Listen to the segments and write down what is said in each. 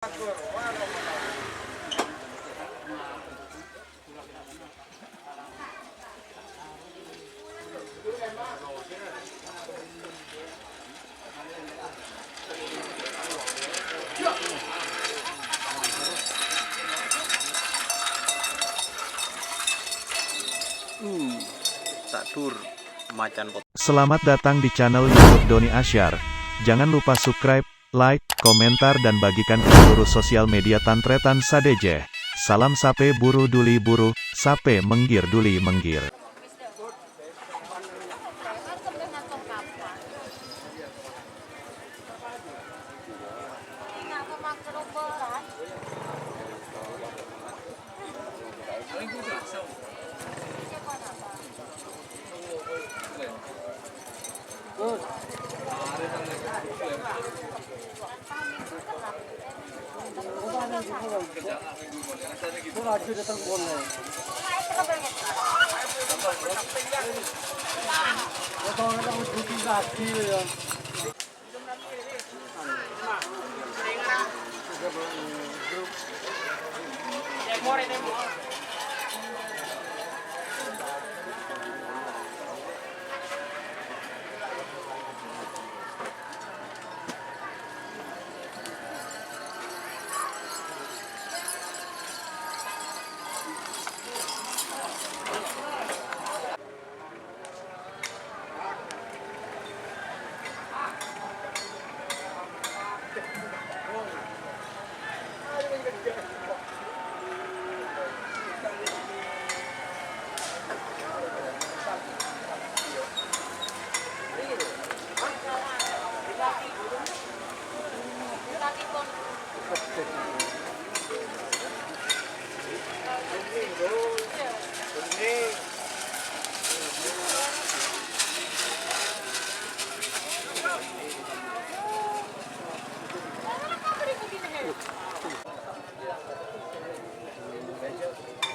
Sadur macan pot. Selamat datang di channel YouTube Doni Asyar. Jangan lupa subscribe, like, komentar dan bagikan ke seluruh sosial media Tantretan Sadeje. Salam sape buru duli buru, sape menggir duli menggir.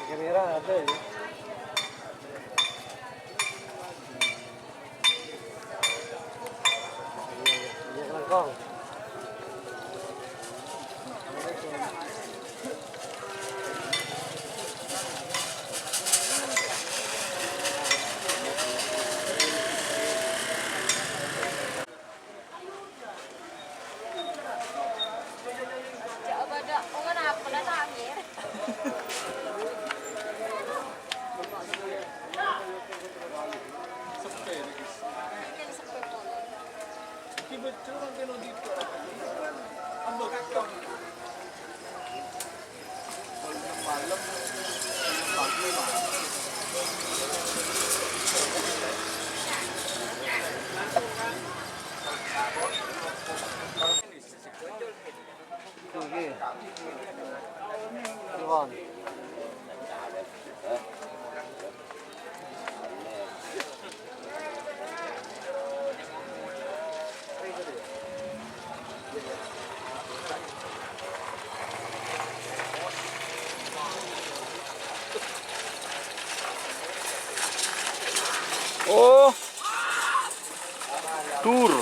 Kamera ada ya? Iya kelengkong. Oh, tur.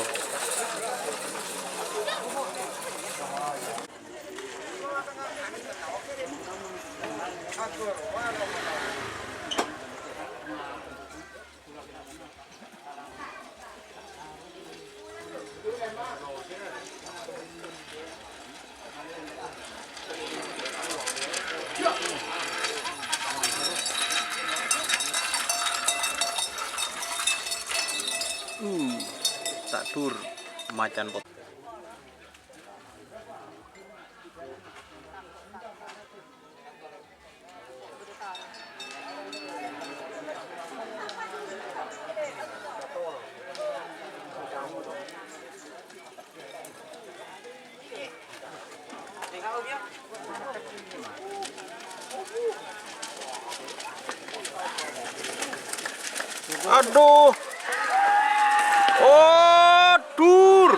Sadur macan pot. Aduh. Oh, dur.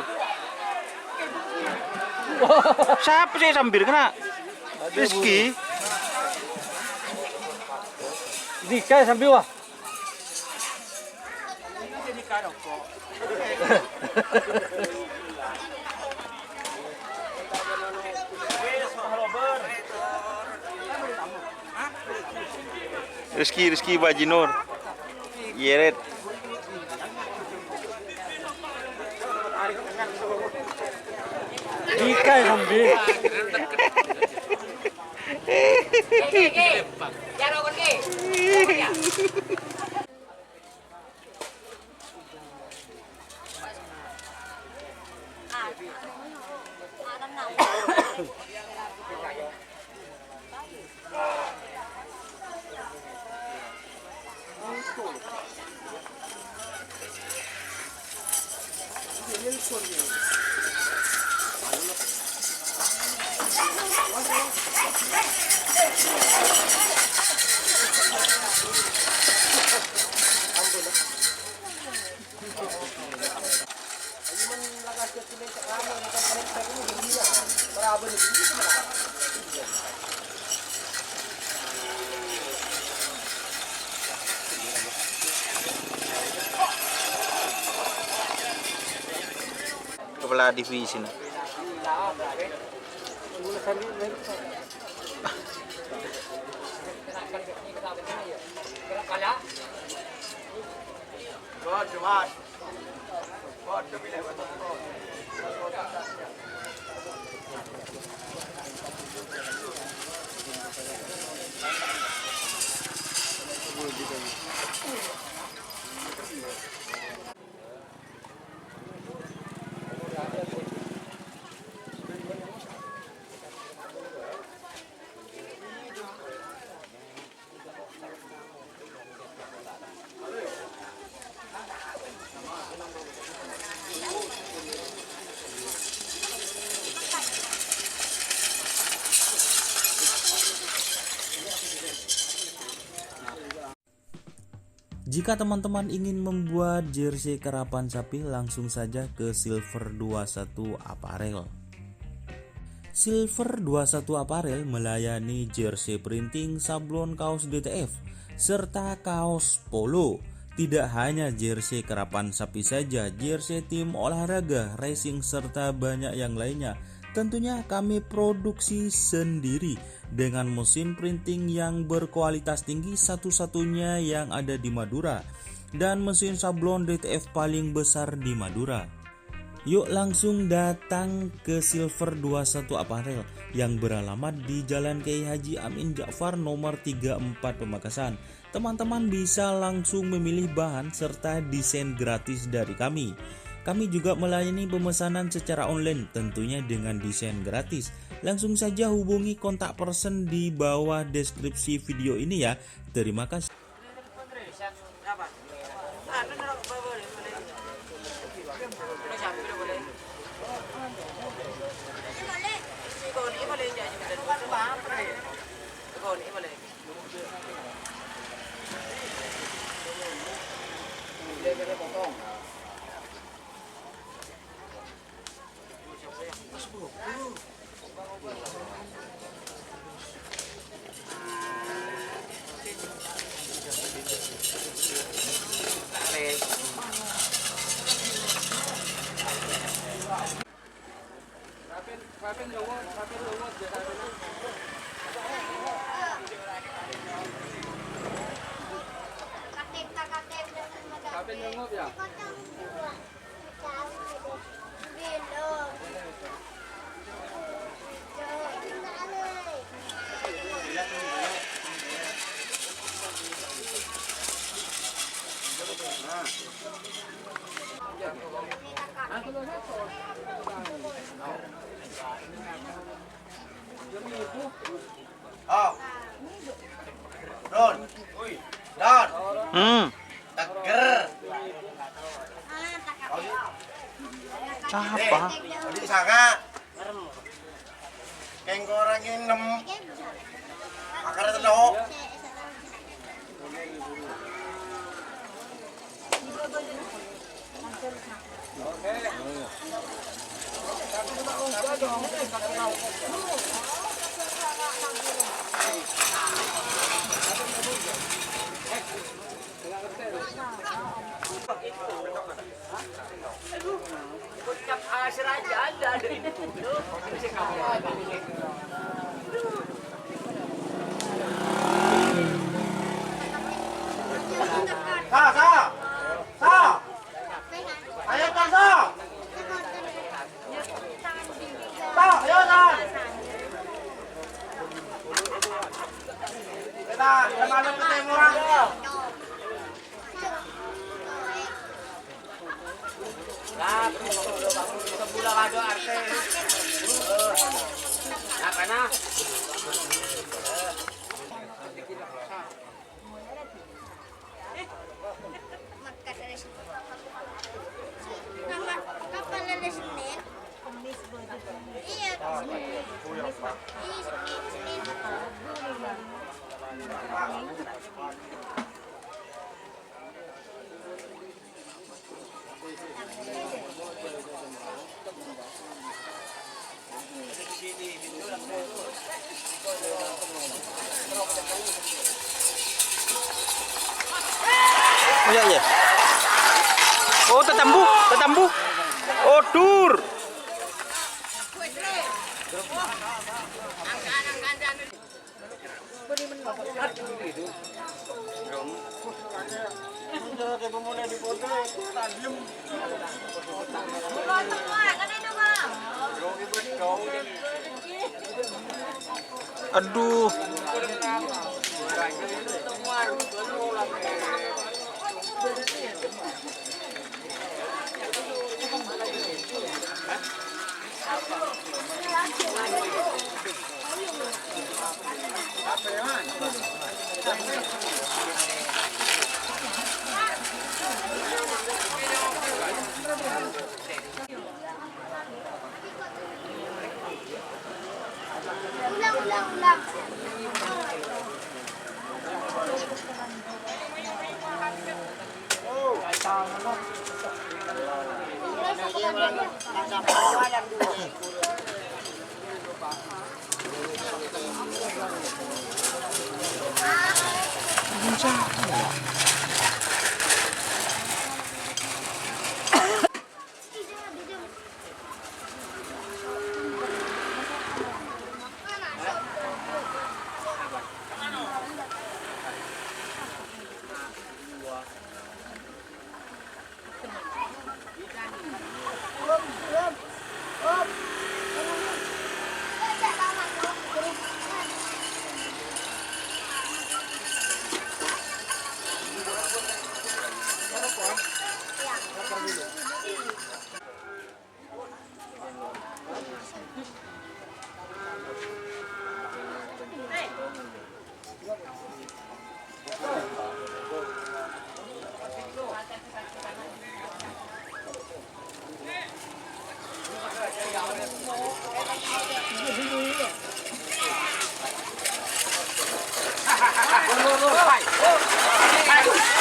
Siapa sih sambil kena? Rizky. Dika sambil wah. Rizky Bajinur. Yeret. Dika sambil. Kepala divisi. Jika teman-teman ingin membuat jersey karapan sapi, langsung saja ke Silver 21 Apparel. Silver 21 Apparel melayani jersey printing, sablon kaos DTF, serta kaos polo. Tidak hanya jersey karapan sapi saja, jersey tim olahraga, racing, serta banyak yang lainnya. Tentunya kami produksi sendiri dengan mesin printing yang berkualitas tinggi, satu-satunya yang ada di Madura, dan mesin sablon DTF paling besar di Madura. Yuk langsung datang ke Silver 21 Apparel yang beralamat di Jalan Kiai Haji Amin Ja'far nomor 34 Pamekasan. Teman-teman bisa langsung memilih bahan serta desain gratis dari kami. Kami juga melayani pemesanan secara online, tentunya dengan desain gratis. Langsung saja hubungi kontak person di bawah deskripsi video ini ya. Terima kasih. Siapa? Di sana. Keng goreng inem. Akar telok. Kapan ada Senin? Iya, Senin. Oh iya iya. Oh tetambu. Oh dur. Aduh. Ulang.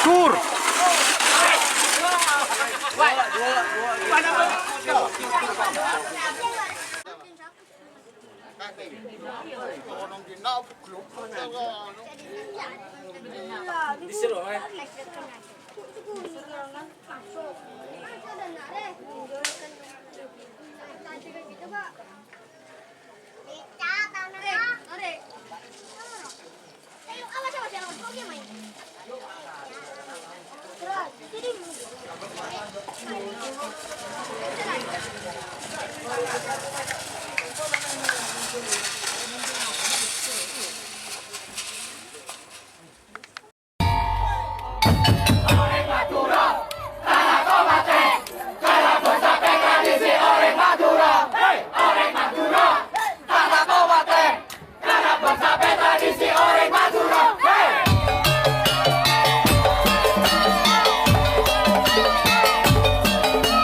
Dur. Disuruh kan? Masuk.